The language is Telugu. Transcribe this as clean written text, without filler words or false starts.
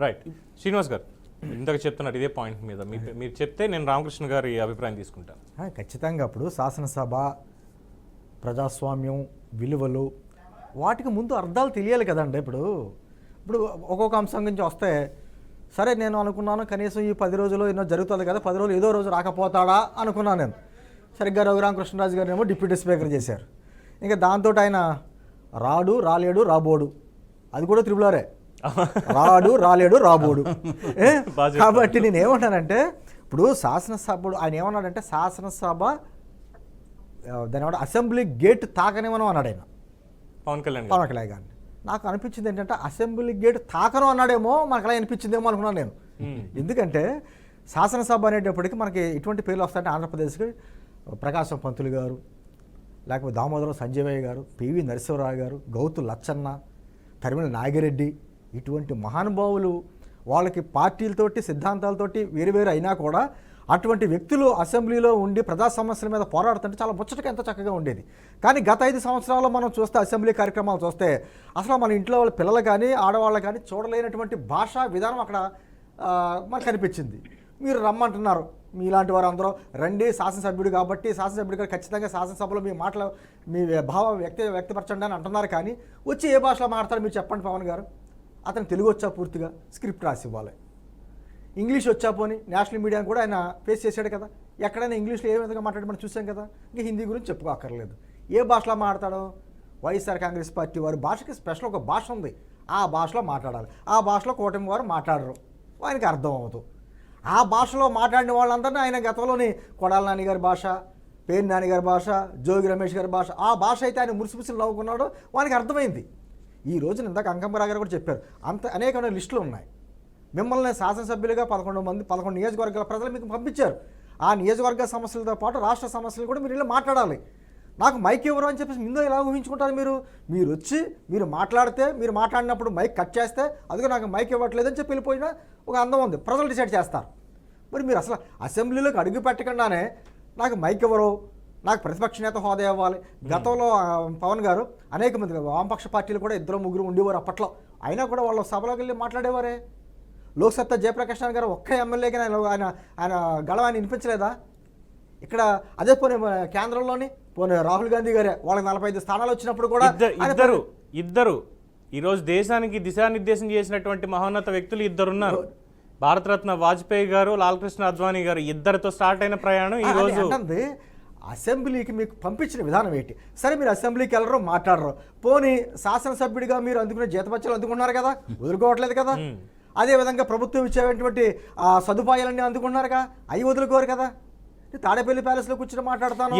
రైట్ శ్రీనివాస్ గారు ఇందాక చెప్తున్నారు ఇదే పాయింట్ మీద మీరు చెప్తే నేను రామకృష్ణ గారి అభిప్రాయం తీసుకుంటాను. ఖచ్చితంగా అప్పుడు శాసనసభ ప్రజాస్వామ్యం విలువలు వాటికి ముందు అర్థాలు తెలియాలి కదండి. ఇప్పుడు ఒక్కొక్క అంశం గురించి వస్తే సరే నేను అనుకున్నాను కనీసం ఈ 10 రోజులు ఎన్నో జరుగుతుంది కదా, 10 రోజులు ఏదో రోజు రాకపోతాడా అనుకున్నాను నేను. సరిగ్గా రఘురామకృష్ణరాజు గారు ఏమో డిప్యూటీ స్పీకర్ చేశారు. ఇంకా దాంతో ఆయన రాడు రాలేడు రాబోడు, అది కూడా త్రిపులారే, రాడు రాలేడు రాబోడు. కాబట్టి నేను ఏమంటానంటే ఇప్పుడు శాసనసభ్యుడు ఆయన ఏమన్నాడంటే శాసనసభ దాని అసెంబ్లీ గేట్ తాకనివ్వను అన్నాడు ఆయన, పవన్ కళ్యాణ్ గారిని. నాకు అనిపించింది ఏంటంటే అసెంబ్లీ గేట్ తాకను అన్నాడేమో, మనకు అలా అనిపించిందేమో అనుకున్నాను నేను. ఎందుకంటే శాసనసభ అనేటప్పటికి మనకి ఎటువంటి పేర్లు వస్తాయంటే ఆంధ్రప్రదేశ్కి ప్రకాశం పంతులు గారు, లేకపోతే దామోదరం సంజయ్ గారు, పివి నరసింహరావు గారు, గౌతు లచ్చన్న, తరిమిల నాగిరెడ్డి, ఇటువంటి మహానుభావులు వాళ్ళకి పార్టీలతోటి సిద్ధాంతాలతోటి వేరు అయినా కూడా అటువంటి వ్యక్తులు అసెంబ్లీలో ఉండి ప్రజా సమస్యల మీద పోరాడుతుంటే చాలా ముచ్చటగా ఎంత చక్కగా ఉండేది. కానీ గత 5 సంవత్సరాల్లో మనం చూస్తే అసెంబ్లీ కార్యక్రమాలు చూస్తే అసలు మన ఇంట్లో వాళ్ళ పిల్లలు కానీ ఆడవాళ్ళు కానీ చూడలేనటువంటి భాషా విధానం అక్కడ మనకు కనిపించింది. మీరు రమ్మంటున్నారు, మీలాంటి వారు అందరూ రండి, శాసనసభ్యుడు కాబట్టి శాసనసభ్యుడు గారు ఖచ్చితంగా శాసనసభలో మీ మాటలు మీ భావం వ్యక్తపరచండి అని అంటున్నారు. కానీ వచ్చి ఏ భాషలో మాట్లాడతారు మీరు చెప్పండి పవన్ గారు. అతను తెలుగు వచ్చా పూర్తిగా స్క్రిప్ట్ రాసి ఇవ్వాలి, ఇంగ్లీష్ వచ్చా పోని నేషనల్ మీడియాని కూడా ఆయన ఫేస్ చేశాడు కదా. ఎక్కడైనా ఇంగ్లీష్లో ఏ విధంగా మాట్లాడి మనం చూసాం కదా. ఇంకా హిందీ గురించి చెప్పుకోక్కర్లేదు. ఏ భాషలో మాట్లాడతాడో వైఎస్ఆర్ కాంగ్రెస్ పార్టీ వారి భాషకి స్పెషల్ ఒక భాష ఉంది, ఆ భాషలో మాట్లాడాలి. ఆ భాషలో కూటమి వారు మాట్లాడరు, ఆయనకి అర్థం అవ్వదు. ఆ భాషలో మాట్లాడిన వాళ్ళందరినీ ఆయన గతంలోని కొడాల నాని గారి భాష, పేరు నాని గారి భాష, జోగి రమేష్ గారి భాష, ఆ భాష అయితే ఆయన మురిసిముసిలు నవ్వుకున్నాడో వానికి అర్థమైంది. ఈ రోజున ఇందాక అంకంబరా గారు కూడా చెప్పారు, అంత అనేకమైన లిస్టులు ఉన్నాయి. మిమ్మల్ని శాసనసభ్యులుగా 11 నియోజకవర్గాల ప్రజలు మీకు పంపించారు. ఆ నియోజకవర్గ సమస్యలతో పాటు రాష్ట్ర సమస్యలు కూడా మీరు ఇలా మాట్లాడాలి. నాకు మైక్ ఇవ్వరు అని చెప్పేసి ముందు ఎలా ఊహించుకుంటారు మీరు వచ్చి మీరు మాట్లాడితే, మీరు మాట్లాడినప్పుడు మైక్ కట్ చేస్తే అదిగో నాకు మైక్ ఇవ్వట్లేదని చెప్పి వెళ్ళిపోయినా ఒక అందం ఉంది, ప్రజలు డిసైడ్ చేస్తారు. మరి మీరు అసలు అసెంబ్లీలోకి అడుగు పెట్టకుండానే నాకు మైక్ ఇవ్వరు, నాకు ప్రతిపక్ష నేత హోదా ఇవ్వాలి. గతంలో పవన్ గారు అనేక మంది వామపక్ష పార్టీలు కూడా 2-3 ఉండేవారు అప్పట్లో, అయినా కూడా వాళ్ళ సభలోకి వెళ్ళి మాట్లాడేవారే. లోక్సత్తా జయప్రకాష్ నారాయణ గారు ఒక్క ఎమ్మెల్యేగా ఆయన గళం ఆయన వినిపించలేదా? ఇక్కడ అదే పోనీ కేంద్రంలోని పోనీ రాహుల్ గాంధీ గారే వాళ్ళకి 45 స్థానాలు వచ్చినప్పుడు కూడా ఇద్దరు ఈరోజు దేశానికి దిశానిర్దేశం చేసినటువంటి మహోన్నత వ్యక్తులు ఇద్దరున్నారు. భారతరత్న వాజ్పేయి గారు, లాల్కృష్ణ అద్వానీ గారు, ఇద్దరితో స్టార్ట్ అయిన ప్రయాణం ఈ రోజు అసెంబ్లీకి మీకు పంపించిన విధానం ఏంటి? సరే మీరు అసెంబ్లీకి వెళ్ళరు, మాట్లాడరు, పోనీ శాసనసభ్యుడిగా మీరు అందుకునే జీతపత్యాలు అందుకున్నారు కదా, వదులుకోవట్లేదు కదా. అదేవిధంగా ప్రభుత్వం ఇచ్చేటువంటి సదుపాయాలన్నీ అందుకున్నారుగా, అవి వదులుకోరు కదా. తాడేపల్లి ప్యాలెస్లో కూర్చొని మాట్లాడతాను,